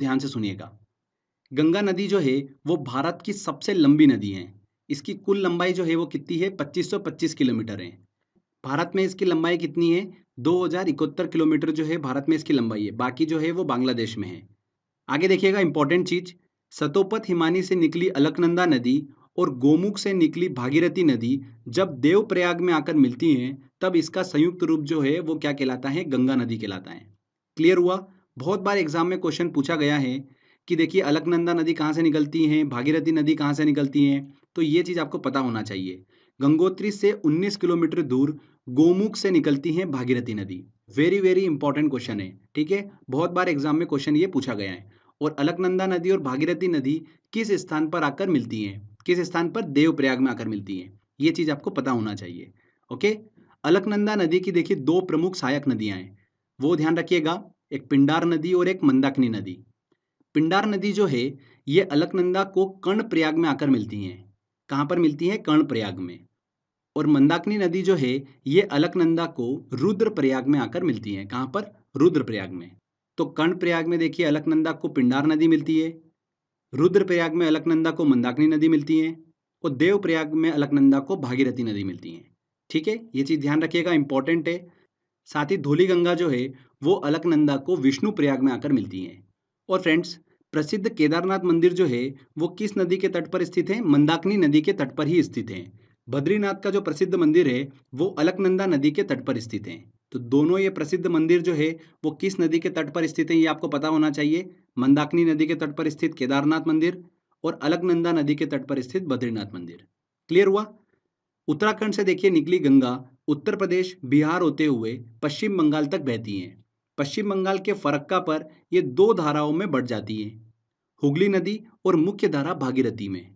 ध्यान से सुनिएगा। गंगा नदी जो है वो भारत की सबसे लंबी नदी है। इसकी कुल लंबाई जो है वो कितनी है? 2525 किलोमीटर है। भारत में इसकी लंबाई कितनी है? 2071 किलोमीटर जो है भारत में इसकी लंबाई है। बाकी जो है वो बांग्लादेश में है। आगे देखिएगा इंपॉर्टेंट चीज, सतोपथ हिमानी से निकली अलकनंदा नदी और गोमुख से निकली भागीरथी नदी जब देवप्रयाग में आकर मिलती हैं तब इसका संयुक्त रूप जो है वो क्या कहलाता है? गंगा नदी कहलाता है। क्लियर हुआ? बहुत बार एग्जाम में क्वेश्चन पूछा गया है कि देखिए अलकनंदा नदी कहाँ से निकलती है, भागीरथी नदी कहाँ से निकलती है, तो ये चीज आपको पता होना चाहिए। गंगोत्री से 19 किलोमीटर दूर गोमुख से निकलती है भागीरथी नदी। वेरी वेरी इंपॉर्टेंट क्वेश्चन है, ठीक है। बहुत बार एग्जाम में क्वेश्चन ये पूछा गया है। और अलकनंदा नदी और भागीरथी नदी किस स्थान पर आकर मिलती हैं? किस स्थान पर? देवप्रयाग में आकर मिलती हैं। ये चीज आपको पता होना चाहिए। ओके। अलकनंदा नदी की देखिए दो प्रमुख सहायक नदियां हैं, वो ध्यान रखिएगा। एक पिंडार नदी और एक मंदाकिनी नदी। पिंडार नदी जो है ये अलकनंदा को कर्णप्रयाग में आकर मिलती हैं। कहाँ पर मिलती है? कर्णप्रयाग में। और मंदाकिनी नदी जो है ये अलकनंदा को रुद्रप्रयाग में आकर मिलती है। कहाँ पर? रुद्रप्रयाग में। तो कर्णप्रयाग में देखिए अलकनंदा को पिंडार नदी मिलती है, रुद्रप्रयाग में अलकनंदा को मंदाकिनी नदी मिलती है और देवप्रयाग में अलकनंदा को भागीरथी नदी मिलती है। ठीक है, ये चीज ध्यान रखिएगा, इंपॉर्टेंट है। साथ ही धौली गंगा जो है वो अलकनंदा को विष्णु प्रयाग में आकर मिलती है। और फ्रेंड्स, प्रसिद्ध केदारनाथ मंदिर जो है वो किस नदी के तट पर स्थित है? मंदाकिनी नदी के तट पर ही स्थित है। बद्रीनाथ का जो प्रसिद्ध मंदिर है वो अलकनंदा नदी के तट पर स्थित है। तो दोनों ये प्रसिद्ध मंदिर जो है वो किस नदी के तट पर स्थित है ये आपको पता होना चाहिए। मंदाकिनी नदी के तट पर स्थित केदारनाथ मंदिर और अलकनंदा नदी के तट पर स्थित बद्रीनाथ मंदिर। क्लियर हुआ? उत्तराखंड से देखिए निकली गंगा उत्तर प्रदेश बिहार होते हुए पश्चिम बंगाल तक बहती हैं। पश्चिम बंगाल के फरक्का पर ये दो धाराओं में बढ़ जाती है, हुगली नदी और मुख्य धारा भागीरथी में।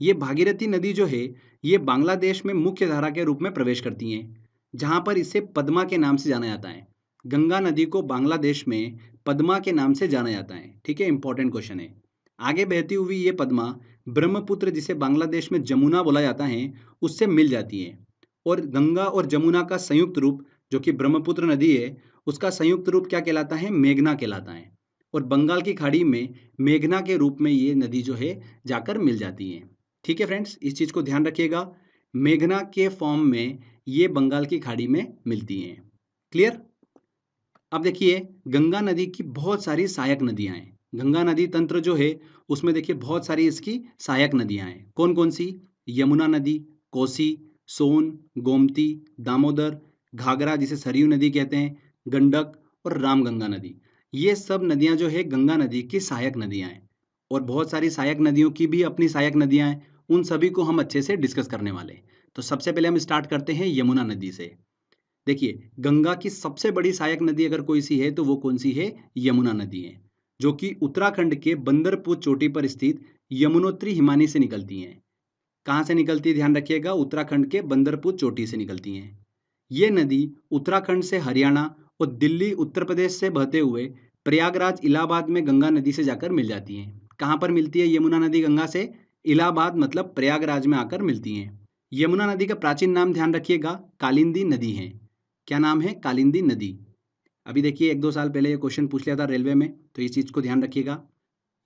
ये भागीरथी नदी जो है ये बांग्लादेश में मुख्य धारा के रूप में प्रवेश करती हैं, जहां पर इसे पद्मा के नाम से जाना जाता है। गंगा नदी को बांग्लादेश में पद्मा के नाम से जाना जाता है। ठीक है, इंपॉर्टेंट क्वेश्चन है। आगे बहती हुई ये पद्मा ब्रह्मपुत्र, जिसे बांग्लादेश में जमुना बोला जाता है, उससे मिल जाती है। और गंगा और जमुना का संयुक्त रूप जो कि ब्रह्मपुत्र नदी है उसका संयुक्त रूप क्या कहलाता है? मेघना कहलाता है। और बंगाल की खाड़ी में मेघना के रूप में ये नदी जो है जाकर मिल जाती है। ठीक है फ्रेंड्स, इस चीज को ध्यान रखिएगा, मेघना के फॉर्म में ये बंगाल की खाड़ी में मिलती हैं। क्लियर? अब देखिए गंगा नदी की बहुत सारी सहायक नदियां हैं। गंगा नदी तंत्र जो है उसमें देखिए बहुत सारी इसकी सहायक नदियां हैं। कौन कौन सी? यमुना नदी, कोसी, सोन, गोमती, दामोदर, घाघरा जिसे सरयू नदी कहते हैं, गंडक और रामगंगा नदी। ये सब नदियां जो है गंगा नदी की सहायक नदियां हैं। और बहुत सारी सहायक नदियों की भी अपनी सहायक नदियां हैं, उन सभी को हम अच्छे से डिस्कस करने वाले हैं। तो सबसे पहले हम स्टार्ट करते हैं यमुना नदी से। देखिए गंगा की सबसे बड़ी सहायक नदी अगर कोई सी है तो वो कौन सी है? यमुना नदी है, जो कि उत्तराखंड के बंदरपुर चोटी पर स्थित यमुनोत्री हिमानी से निकलती हैं। कहाँ से निकलती है? ध्यान रखिएगा, उत्तराखंड के बंदरपुर चोटी से निकलती हैं। ये नदी उत्तराखंड से हरियाणा और दिल्ली उत्तर प्रदेश से बहते हुए प्रयागराज इलाहाबाद में गंगा नदी से जाकर मिल जाती हैं। कहाँ पर मिलती है यमुना नदी गंगा से? इलाहाबाद मतलब प्रयागराज में आकर मिलती हैं। यमुना नदी का प्राचीन नाम ध्यान रखिएगा, कालिंदी नदी है। क्या नाम है? कालिंदी नदी। अभी देखिए 1-2 साल पहले ये क्वेश्चन पूछ लिया था रेलवे में, तो इस चीज को ध्यान रखिएगा।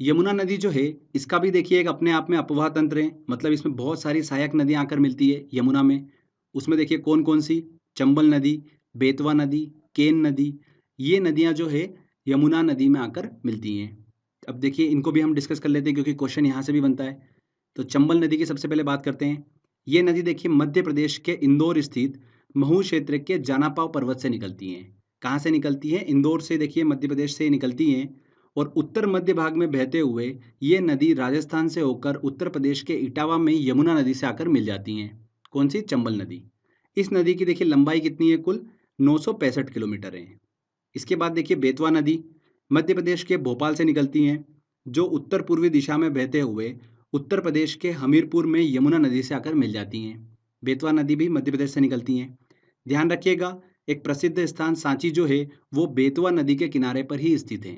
यमुना नदी जो है इसका भी देखिए एक अपने आप में अपवाह तंत्र है, मतलब इसमें बहुत सारी सहायक नदियां आकर मिलती है यमुना में। उसमें देखिए कौन कौन सी? चंबल नदी, बेतवा नदी, केन नदी, ये नदियां जो है यमुना नदी में आकर मिलती हैं। अब देखिए इनको भी हम डिस्कस कर लेते हैं क्योंकि क्वेश्चन यहाँ से भी बनता है। तो चंबल नदी की सबसे पहले बात करते हैं। ये नदी देखिए मध्य प्रदेश के इंदौर स्थित महू क्षेत्र के जानापाव पर्वत से निकलती हैं। कहाँ से निकलती है? इंदौर से देखिए मध्य प्रदेश से निकलती हैं। और उत्तर मध्य भाग में बहते हुए ये नदी राजस्थान से होकर उत्तर प्रदेश के इटावा में यमुना नदी से आकर मिल जाती हैं। कौन सी? चंबल नदी। इस नदी की देखिए लंबाई कितनी है? कुल 965 किलोमीटर है। इसके बाद देखिए बेतवा नदी मध्य प्रदेश के भोपाल से निकलती हैं, जो उत्तर पूर्वी दिशा में बहते हुए उत्तर प्रदेश के हमीरपुर में यमुना नदी से आकर मिल जाती हैं। बेतवा नदी भी मध्य प्रदेश से निकलती हैं। ध्यान रखिएगा, एक प्रसिद्ध स्थान सांची जो है वो बेतवा नदी के किनारे पर ही स्थित है।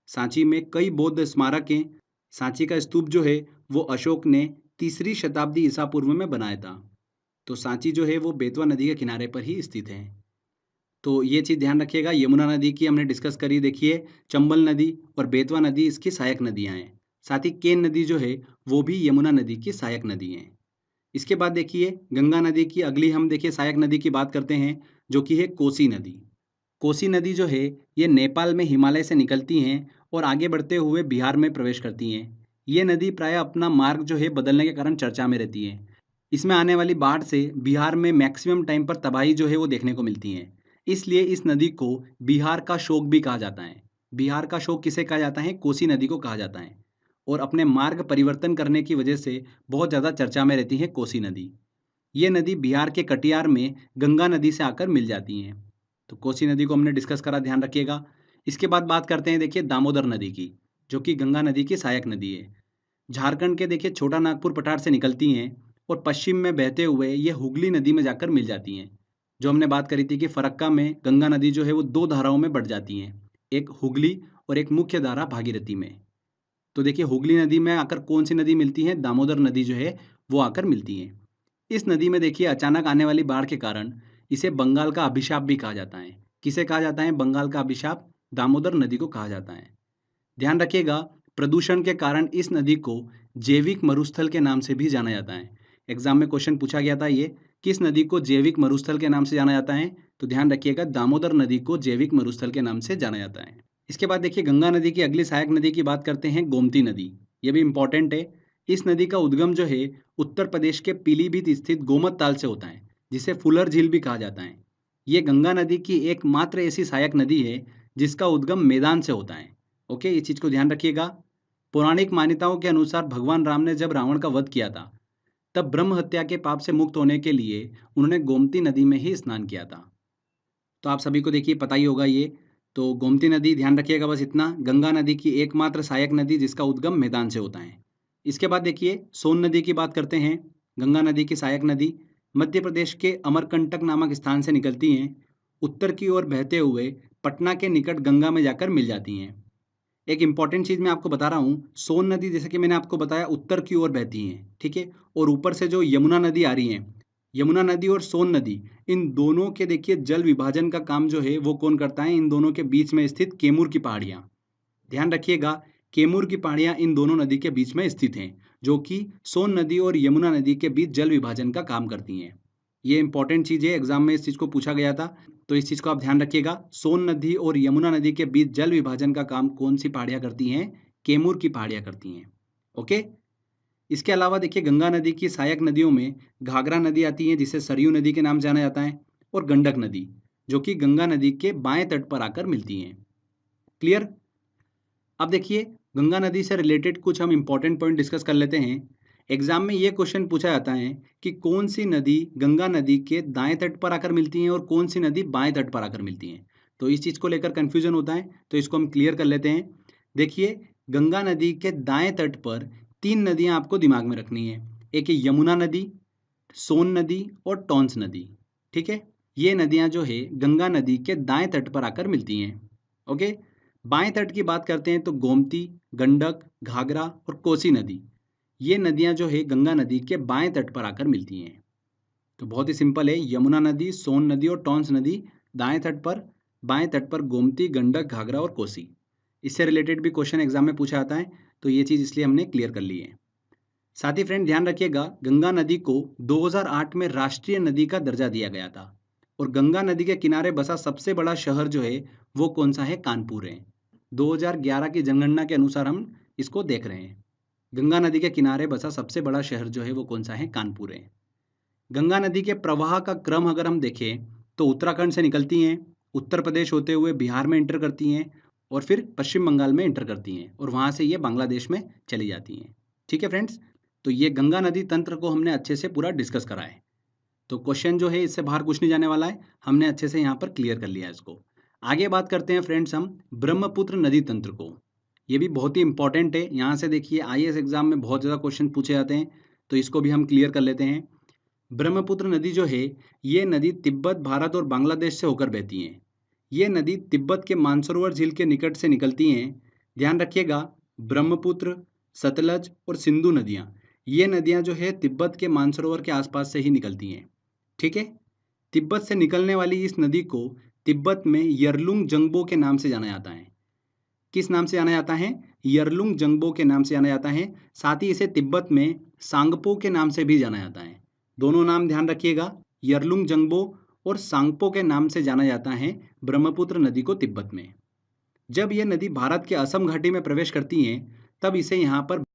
सांची में कई बौद्ध स्मारक हैं। सांची का स्तूप जो है वो अशोक ने 3री शताब्दी ईसा पूर्व में बनाया था। तो सांची जो है वो बेतवा नदी के किनारे पर ही स्थित है। तो ये चीज़ ध्यान रखिएगा। यमुना नदी की हमने डिस्कस करी, देखिए चंबल नदी और बेतवा नदी इसकी सहायक नदियाँ हैं। साथ ही केन नदी जो है वो भी यमुना नदी की सहायक नदी है। इसके बाद देखिए गंगा नदी की अगली हम देखिए सहायक नदी की बात करते हैं, जो कि है कोसी नदी। कोसी नदी जो है ये नेपाल में हिमालय से निकलती हैं और आगे बढ़ते हुए बिहार में प्रवेश करती हैं। ये नदी प्राय अपना मार्ग जो है बदलने के कारण चर्चा में रहती है। इसमें आने वाली बाढ़ से बिहार में मैक्सिमम टाइम पर तबाही जो है वो देखने को मिलती है। इसलिए इस नदी को बिहार का शोक भी कहा जाता है। बिहार का शोक किसे कहा जाता है? कोसी नदी को कहा जाता है। और अपने मार्ग परिवर्तन करने की वजह से बहुत ज़्यादा चर्चा में रहती है कोसी नदी। ये नदी बिहार के कटिहार में गंगा नदी से आकर मिल जाती हैं। तो कोसी नदी को हमने डिस्कस करा, ध्यान रखिएगा। इसके बाद बात करते हैं देखिए दामोदर नदी की, जो कि गंगा नदी की सहायक नदी है। झारखंड के देखिए छोटा नागपुर पठार से निकलती हैं और पश्चिम में बहते हुए ये हुगली नदी में जाकर मिल जाती हैं। जो हमने बात करी थी कि फरक्का में गंगा नदी जो है वो दो धाराओं में बढ़ जाती हैं, एक हुगली और एक मुख्य धारा भागीरथी में। तो देखिए हुगली नदी में आकर कौन सी नदी मिलती है? दामोदर नदी जो है वो आकर मिलती है। इस नदी में देखिए अचानक आने वाली बाढ़ के कारण इसे बंगाल का अभिशाप भी कहा जाता है। किसे कहा जाता है बंगाल का अभिशाप? दामोदर नदी को कहा जाता है। ध्यान रखिएगा, प्रदूषण के कारण इस नदी को जैविक मरुस्थल के नाम से भी जाना जाता है। एग्जाम में क्वेश्चन पूछा गया था ये, किस नदी को जैविक मरुस्थल के नाम से जाना जाता है? तो ध्यान रखिएगा, दामोदर नदी को जैविक मरुस्थल के नाम से जाना जाता है। इसके बाद देखिए गंगा नदी की अगली सहायक नदी की बात करते हैं, गोमती नदी। ये भी इंपॉर्टेंट है। इस नदी का उद्गम जो है उत्तर प्रदेश के पीलीभीत स्थित गोमत ताल से होता है, जिसे फुलर झील भी कहा जाता है। ये गंगा नदी की एकमात्र ऐसी सहायक नदी है जिसका उद्गम मैदान से होता है। ओके, इस चीज को ध्यान रखिएगा। पौराणिक मान्यताओं के अनुसार भगवान राम ने जब रावण का वध किया था, तब ब्रह्म हत्या के पाप से मुक्त होने के लिए उन्होंने गोमती नदी में ही स्नान किया था। तो आप सभी को देखिए पता ही होगा ये। तो गोमती नदी ध्यान रखिएगा, बस इतना, गंगा नदी की एकमात्र सहायक नदी जिसका उद्गम मैदान से होता है। इसके बाद देखिए सोन नदी की बात करते हैं। गंगा नदी की सहायक नदी मध्य प्रदेश के अमरकंटक नामक स्थान से निकलती हैं, उत्तर की ओर बहते हुए पटना के निकट गंगा में जाकर मिल जाती हैं। एक इंपॉर्टेंट चीज मैं आपको बता रहा हूँ, सोन नदी जैसे कि मैंने आपको बताया उत्तर की ओर बहती हैं, ठीक है। और ऊपर से जो यमुना नदी आ रही है, यमुना नदी और सोन नदी, इन दोनों के देखिए जल विभाजन का काम जो है वो कौन करता है? इन दोनों के बीच में स्थित कैमूर की पहाड़ियाँ। ध्यान रखिएगा, कैमूर की पहाड़ियाँ इन दोनों नदी के बीच में स्थित हैं, जो कि सोन नदी और यमुना नदी के बीच जल विभाजन का काम करती हैं। ये इंपॉर्टेंट चीज़ है, एग्जाम में इस चीज़ को पूछा गया था, तो इस चीज़ को आप ध्यान रखिएगा। सोन नदी और यमुना नदी के बीच जल विभाजन का काम कौन सी पहाड़ियाँ करती हैं? कैमूर की पहाड़ियाँ करती हैं। ओके। इसके अलावा देखिए गंगा नदी की सहायक नदियों में घाघरा नदी आती है, जिसे सरयू नदी के नाम जाना जाता है, और गंडक नदी, जो कि गंगा नदी के बाएं तट पर आकर मिलती हैं। क्लियर? अब देखिए गंगा नदी से रिलेटेड कुछ हम इंपॉर्टेंट पॉइंट डिस्कस कर लेते हैं। एग्जाम में ये क्वेश्चन पूछा जाता है कि कौन सी नदी गंगा नदी के दाएं तट पर आकर मिलती है और कौन सी नदी बाएं तट पर आकर मिलती है। तो इस चीज़ को लेकर कंफ्यूजन होता है, तो इसको हम क्लियर कर लेते हैं। देखिए गंगा नदी के दाएं तट पर तीन नदियां आपको दिमाग में रखनी है। एक है यमुना नदी, सोन नदी और टॉन्स नदी, ठीक है। ये नदियां जो है गंगा नदी के दाएं तट पर आकर मिलती हैं। ओके। बाएं तट की बात करते हैं तो गोमती, गंडक, घाघरा और कोसी नदी, ये नदियां जो है गंगा नदी के बाएं तट पर आकर मिलती हैं। तो बहुत ही सिंपल है, यमुना नदी, सोन नदी और टॉन्स नदी दाएं तट पर, बाएं तट पर गोमती, गंडक, घाघरा और कोसी। इससे रिलेटेड भी क्वेश्चन एग्जाम में पूछा जाता है, तो ये चीज़ इसलिए हमने क्लियर कर ली है। साथ ही फ्रेंड ध्यान रखिएगा, गंगा नदी को 2008 में राष्ट्रीय नदी का दर्जा दिया गया था। और गंगा नदी के किनारे बसा सबसे बड़ा शहर जो है वो कौन सा है? कानपुर है। 2011 की जनगणना के अनुसार हम इसको देख रहे हैं। गंगा नदी के किनारे बसा सबसे बड़ा शहर जो है वो कौन सा है? कानपुर है। गंगा नदी के प्रवाह का क्रम अगर हम देखें तो उत्तराखंड से निकलती हैं, उत्तर प्रदेश होते हुए बिहार में इंटर करती हैं, और फिर पश्चिम बंगाल में इंटर करती हैं, और वहाँ से ये बांग्लादेश में चली जाती हैं। ठीक है फ्रेंड्स, तो ये गंगा नदी तंत्र को हमने अच्छे से पूरा डिस्कस करा है। तो क्वेश्चन जो है इससे बाहर कुछ नहीं जाने वाला है, हमने अच्छे से यहाँ पर क्लियर कर लिया है इसको। आगे बात करते हैं फ्रेंड्स हम ब्रह्मपुत्र नदी तंत्र को। ये भी बहुत ही इंपॉर्टेंट है, यहाँ से देखिए आईएएस एग्जाम में बहुत ज़्यादा क्वेश्चन पूछे जाते हैं, तो इसको भी हम क्लियर कर लेते हैं। ब्रह्मपुत्र नदी जो है ये नदी तिब्बत, भारत और बांग्लादेश से होकर बहती हैं। ये नदी तिब्बत के मानसरोवर झील के निकट से निकलती हैं। ध्यान रखिएगा, ब्रह्मपुत्र, सतलज और सिंधु नदियाँ, ये नदियाँ जो है तिब्बत के मानसरोवर के आसपास से ही निकलती हैं। ठीक है। तिब्बत से निकलने वाली इस नदी को तिब्बत में यरलुंग जंगबो के नाम से जाना जाता है। किस नाम से जाना जाता है? यरलुंग जंगबो के नाम से जाना जाता है। साथ ही इसे तिब्बत में सांगपो के नाम से भी जाना जाता है। दोनों नाम ध्यान रखिएगा, यरलुंग जंगबो और सांगपो के नाम से जाना जाता है ब्रह्मपुत्र नदी को तिब्बत में। जब यह नदी भारत के असम घाटी में प्रवेश करती हैं, तब इसे यहाँ पर